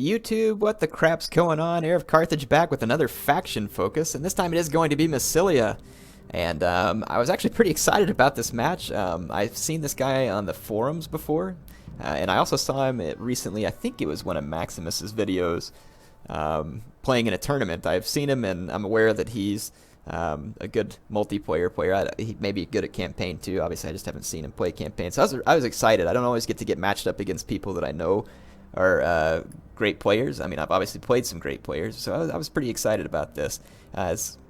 YouTube, what the crap's going on? HeirofCarthage back with another faction focus, and this time it is going to be Massilia. And I was actually pretty excited about this match. I've seen this guy on the forums before, and I also saw him recently. I think it was one of Maximus's videos playing in a tournament. I've seen him, and I'm aware that he's a good multiplayer player. He may be good at campaign too. Obviously, I just haven't seen him play campaign. So I was excited. I don't always get matched up against people that I know are great players. I mean, I've obviously played some great players, so I was pretty excited about this.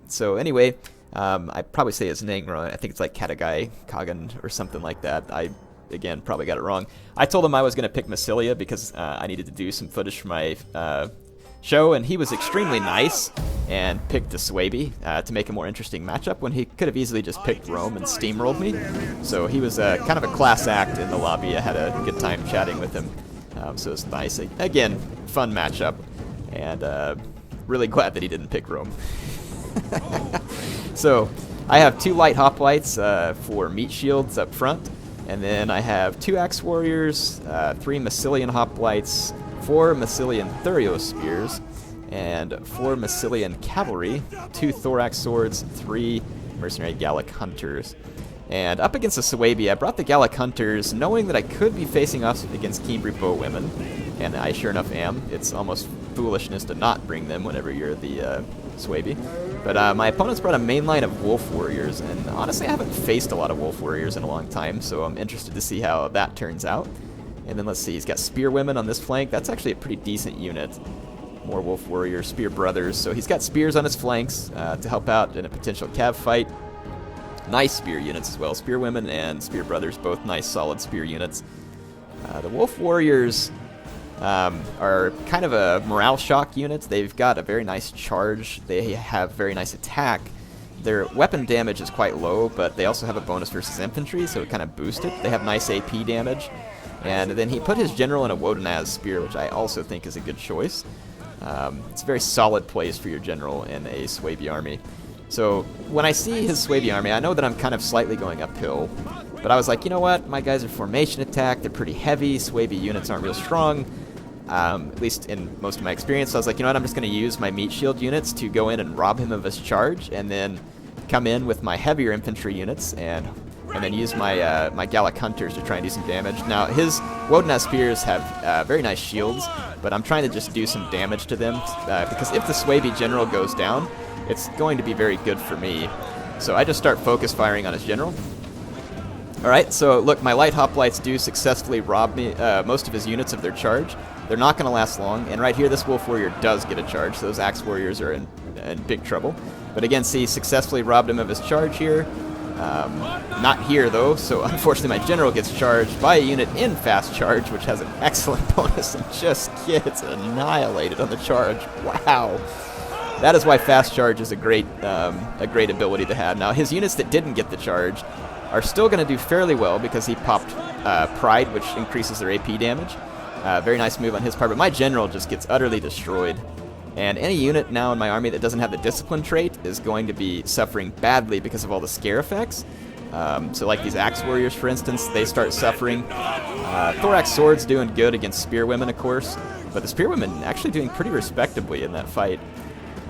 So anyway, I probably say his name wrong. I think it's like Katagai Kagan or something like that. I, again, probably got it wrong. I told him I was going to pick Massilia because I needed to do some footage for my show, and he was extremely nice and picked a Swaby to make a more interesting matchup when he could have easily just picked Rome and steamrolled me. So he was kind of a class act in the lobby. I had a good time chatting with him. So it was nice. Again, fun matchup, and really glad that he didn't pick Rome. So I have 2 light hoplites for meat shields up front, and then I have 2 axe warriors, 3 Massilian hoplites, 4 Massilian Thurio spears, and 4 Massilian cavalry, 2 thorax swords, 3 mercenary Gallic hunters. And up against the Swaby, I brought the Gallic hunters knowing that I could be facing off against Keenbury bowwomen, and I sure enough am. It's almost foolishness to not bring them whenever you're the Swaby. But my opponent's brought a main line of wolf warriors, and honestly I haven't faced a lot of wolf warriors in a long time, so I'm interested to see how that turns out. And then let's see, he's got spear women on this flank. That's actually a pretty decent unit. More wolf warriors, spear brothers. So he's got spears on his flanks to help out in a potential cav fight. Nice spear units as well. Spear women and spear brothers, both nice solid spear units. The wolf warriors are kind of a morale shock unit. They've got a very nice charge. They have very nice attack. Their weapon damage is quite low, but they also have a bonus versus infantry, so it kind of boosts it. They have nice AP damage. And then he put his general in a Wodenaz spear, which I also think is a good choice. It's a very solid place for your general in a Swaby army. So when I see his Swaby army, I know that I'm kind of slightly going uphill. But I was like, you know what? My guys are formation attack. They're pretty heavy. Swaby units aren't real strong, at least in most of my experience. So I was like, you know what? I'm just going to use my meat shield units to go in and rob him of his charge, and then come in with my heavier infantry units and then use my my Gallic hunters to try and do some damage. Now, his Wodenaz spears have very nice shields, but I'm trying to just do some damage to them, because if the Swaby general goes down, it's going to be very good for me. So I just start focus firing on his general. Alright, so look, my light hoplites do successfully rob me most of his units of their charge. They're not going to last long, and right here this wolf warrior does get a charge, so those axe warriors are in big trouble. But again, see, successfully robbed him of his charge here. Not here though, so unfortunately my general gets charged by a unit in fast charge, which has an excellent bonus and just gets annihilated on the charge. Wow. That is why fast charge is a great ability to have. Now his units that didn't get the charge are still going to do fairly well because he popped Pride, which increases their AP damage. Very nice move on his part, but my general just gets utterly destroyed. And any unit now in my army that doesn't have the discipline trait is going to be suffering badly because of all the scare effects. So like these axe warriors, for instance, they start suffering. Thorax swords doing good against spear women, of course, but the spear women actually doing pretty respectably in that fight.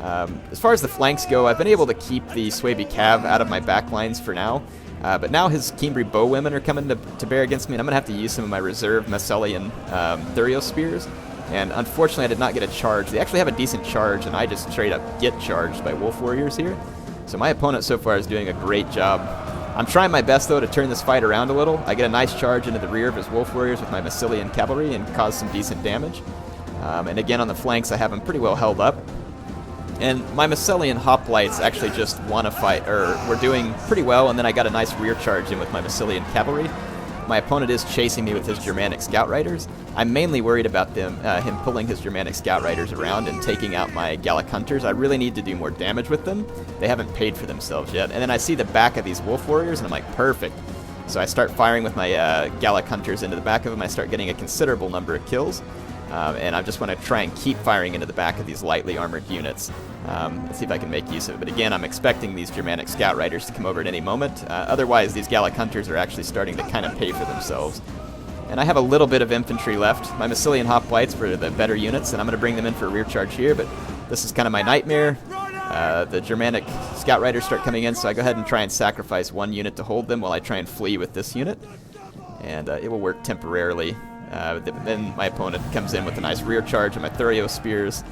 As far as the flanks go, I've been able to keep the Swaby Cav out of my backlines for now. But now his Keenbury bowwomen are coming to bear against me, and I'm going to have to use some of my reserve Massilian Thurio spears. And unfortunately, I did not get a charge. They actually have a decent charge, and I just straight up get charged by wolf warriors here. So my opponent so far is doing a great job. I'm trying my best, though, to turn this fight around a little. I get a nice charge into the rear of his wolf warriors with my Massilian cavalry and cause some decent damage. And again, on the flanks, I have him pretty well held up. And my Massilian hoplites actually just won a fight, or were doing pretty well, and then I got a nice rear charge in with my Massilian cavalry. My opponent is chasing me with his Germanic Scout Riders. I'm mainly worried about him pulling his Germanic Scout Riders around and taking out my Gallic Hunters. I really need to do more damage with them. They haven't paid for themselves yet. And then I see the back of these Wolf Warriors, and I'm like, perfect. So I start firing with my Gallic Hunters into the back of them. I start getting a considerable number of kills. And I just want to try and keep firing into the back of these lightly armored units. Let's see if I can make use of it. But again, I'm expecting these Germanic Scout Riders to come over at any moment. Otherwise, these Gallic Hunters are actually starting to kind of pay for themselves. And I have a little bit of infantry left. My Massilian hoplites were the better units, and I'm going to bring them in for a rear charge here, but this is kind of my nightmare. The Germanic scout riders start coming in, so I go ahead and try and sacrifice one unit to hold them while I try and flee with this unit. And it will work temporarily. Then my opponent comes in with a nice rear charge of my Thurio spears.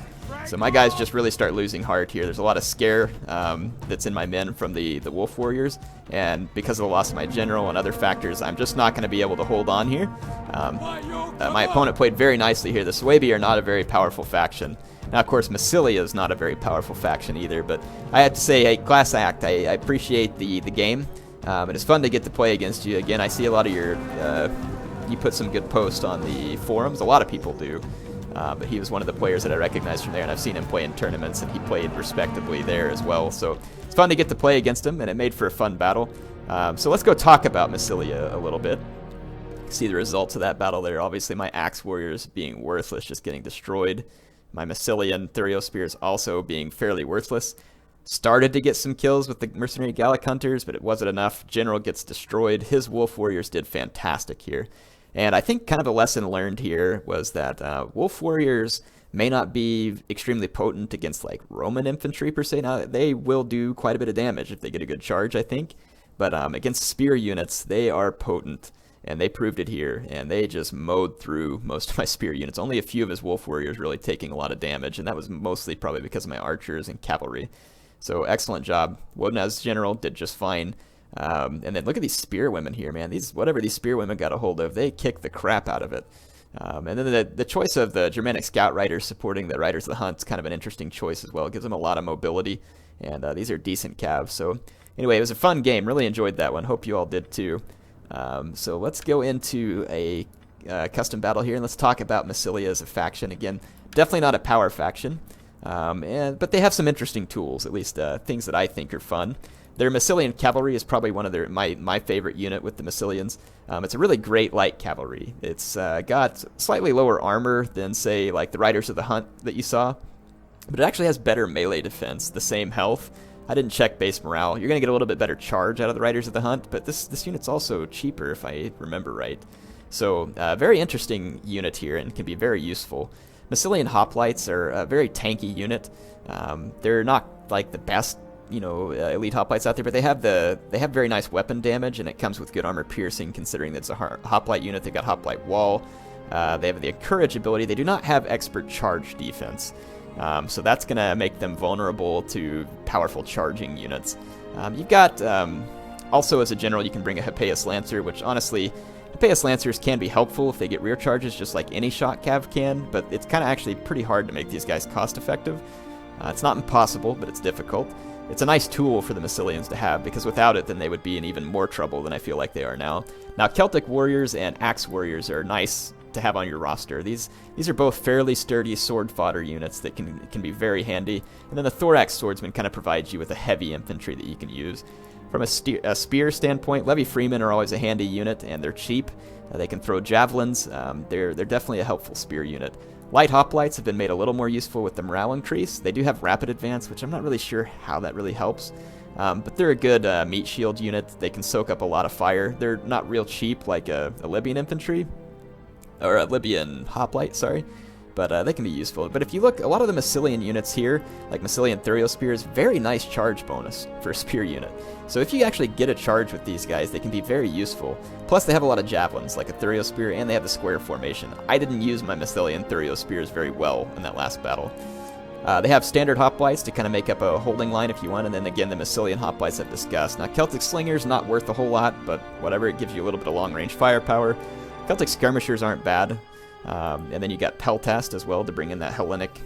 So my guys just really start losing heart here. There's a lot of scare that's in my men from the Wolf Warriors, and because of the loss of my general and other factors, I'm just not going to be able to hold on here. My opponent played very nicely here. The Suebi are not a very powerful faction. Now, of course, Massilia is not a very powerful faction either, but I have to say, hey, class act, I appreciate the game. It's fun to get to play against you. Again, I see a lot of your, you put some good posts on the forums. A lot of people do. But he was one of the players that I recognized from there, and I've seen him play in tournaments, and he played respectably there as well. So it's fun to get to play against him, and it made for a fun battle. So let's go talk about Massilia a little bit. See the results of that battle there. Obviously, my Axe Warriors being worthless, just getting destroyed. My Massilian Thurio Spears also being fairly worthless. Started to get some kills with the Mercenary Gallic Hunters, but it wasn't enough. General gets destroyed. His Wolf Warriors did fantastic here. And I think kind of a lesson learned here was that Wolf Warriors may not be extremely potent against like Roman infantry per se. Now, they will do quite a bit of damage if they get a good charge, I think. But against spear units, they are potent. And they proved it here, and they just mowed through most of my spear units. Only a few of his Wolf Warriors really taking a lot of damage, and that was mostly probably because of my archers and cavalry. So excellent job. Woden as general did just fine. And then look at these spear women here, man. Whatever these spear women got a hold of, they kicked the crap out of it. And then the choice of the Germanic scout riders supporting the Riders of the Hunt is kind of an interesting choice as well. It gives them a lot of mobility, and these are decent calves. So anyway, it was a fun game. Really enjoyed that one. Hope you all did too. So let's go into a custom battle here, and let's talk about Massilia as a faction. Again, definitely not a power faction, but they have some interesting tools, at least things that I think are fun. Their Massilian cavalry is probably one of my favorite unit with the Massilians. It's a really great light cavalry. It's got slightly lower armor than, say, like the Riders of the Hunt that you saw, but it actually has better melee defense, the same health. I didn't check base morale. You're going to get a little bit better charge out of the Riders of the Hunt, but this unit's also cheaper if I remember right. So very interesting unit here and can be very useful. Massilian hoplites are a very tanky unit. They're not like the best, elite hoplites out there, but they have very nice weapon damage, and it comes with good armor piercing considering that it's a hoplite unit. They've got hoplite wall. They have the encourage ability. They do not have expert charge defense. So that's going to make them vulnerable to powerful charging units. You've got, also as a general, you can bring a Hippeus Lancer, which honestly, Hippeus Lancers can be helpful if they get rear charges, just like any shot cav can, but it's kind of actually pretty hard to make these guys cost effective. It's not impossible, but it's difficult. It's a nice tool for the Massilians to have, because without it, then they would be in even more trouble than I feel like they are now. Now, Celtic Warriors and Axe Warriors are nice to have on your roster. These are both fairly sturdy sword fodder units that can be very handy, and then the Thorax Swordsman kind of provides you with a heavy infantry that you can use. From a spear standpoint, Levy Freemen are always a handy unit, and they're cheap. They can throw javelins. They're definitely a helpful spear unit. Light hoplites have been made a little more useful with the morale increase. They do have rapid advance, which I'm not really sure how that really helps. But they're a good meat shield unit. They can soak up a lot of fire. They're not real cheap like a Libyan infantry, or a Libyan hoplite, sorry, but they can be useful. But if you look, a lot of the Massilian units here, like Massilian Thurio Spears, very nice charge bonus for a spear unit. So if you actually get a charge with these guys, they can be very useful. Plus they have a lot of javelins, like a Thurio Spear, and they have the square formation. I didn't use my Massilian Thurio Spears very well in that last battle. They have standard hoplites to kind of make up a holding line if you want, and then again the Massilian hoplites I've discussed. Now Celtic Slingers, not worth a whole lot, but whatever, it gives you a little bit of long-range firepower. Celtic Skirmishers aren't bad, and then you got Peltast as well to bring in that Hellenic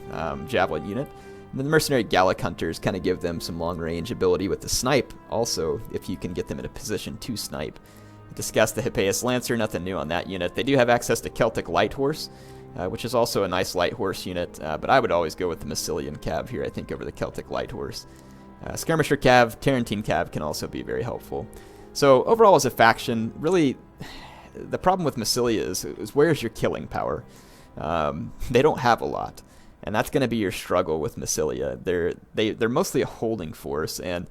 javelin unit. And then the Mercenary Gallic Hunters kind of give them some long-range ability with the snipe, also, if you can get them in a position to snipe. Discussed the Hippeus Lancer, nothing new on that unit. They do have access to Celtic Light Horse, which is also a nice light horse unit, but I would always go with the Massilian Cav here, I think, over the Celtic Light Horse. Skirmisher Cav, Tarentine Cav can also be very helpful. So overall as a faction, really, the problem with Massilia is where's your killing power? They don't have a lot, and that's going to be your struggle with Massilia. They're mostly a holding force, and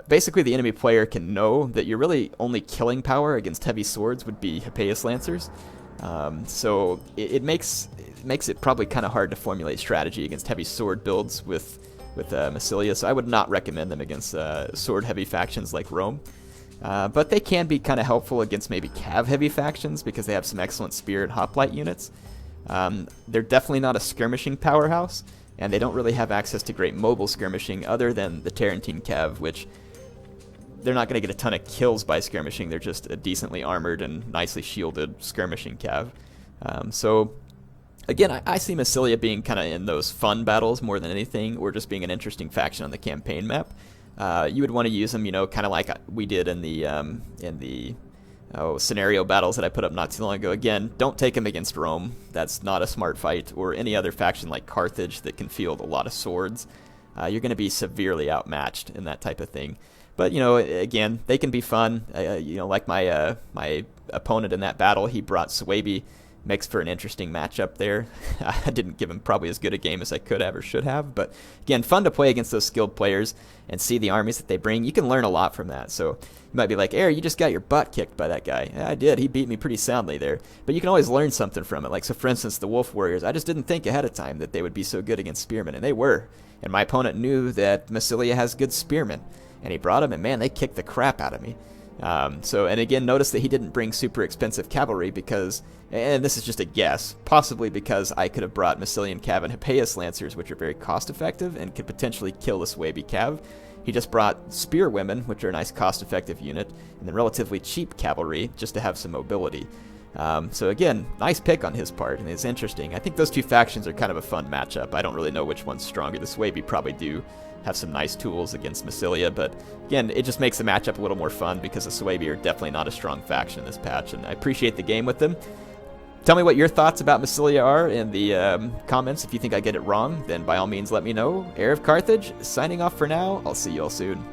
basically the enemy player can know that your really only killing power against heavy swords would be Hippeus Lancers. So it makes it probably kind of hard to formulate strategy against heavy sword builds with Massilia, so I would not recommend them against sword-heavy factions like Rome. But they can be kind of helpful against maybe cav-heavy factions because they have some excellent spear and hoplite units. They're definitely not a skirmishing powerhouse, and they don't really have access to great mobile skirmishing other than the Tarentine cav, which they're not going to get a ton of kills by skirmishing. They're just a decently armored and nicely shielded skirmishing cav. So again, I see Massilia being kind of in those fun battles more than anything, or just being an interesting faction on the campaign map. You would want to use them, kind of like we did in the scenario battles that I put up not too long ago. Again, don't take them against Rome. That's not a smart fight, or any other faction like Carthage that can field a lot of swords. You're going to be severely outmatched in that type of thing. But, again, they can be fun. Like my opponent in that battle, he brought Suebi. Makes for an interesting matchup there. I didn't give him probably as good a game as I could have or should have, but again, fun to play against those skilled players and see the armies that they bring. You can learn a lot from that. So you might be like, Air, you just got your butt kicked by that guy. Yeah, I did. He beat me pretty soundly there. But you can always learn something from it. Like, so for instance, the Wolf Warriors, I just didn't think ahead of time that they would be so good against spearmen, and they were. And my opponent knew that Massilia has good spearmen, and he brought them, and man, they kicked the crap out of me. And again, notice that he didn't bring super expensive cavalry because, and this is just a guess, possibly because I could have brought Massilian cav and Hippeus lancers, which are very cost effective and could potentially kill the Suebi cav. He just brought spear women, which are a nice cost effective unit, and then relatively cheap cavalry just to have some mobility. So again, nice pick on his part, and it's interesting. I think those two factions are kind of a fun matchup. I don't really know which one's stronger. The Suebi probably do have some nice tools against Massilia, but again, it just makes the matchup a little more fun because the Suebi are definitely not a strong faction in this patch, and I appreciate the game with them. Tell me what your thoughts about Massilia are in the comments. If you think I get it wrong, then by all means let me know. HeirofCarthage, signing off for now. I'll see you all soon.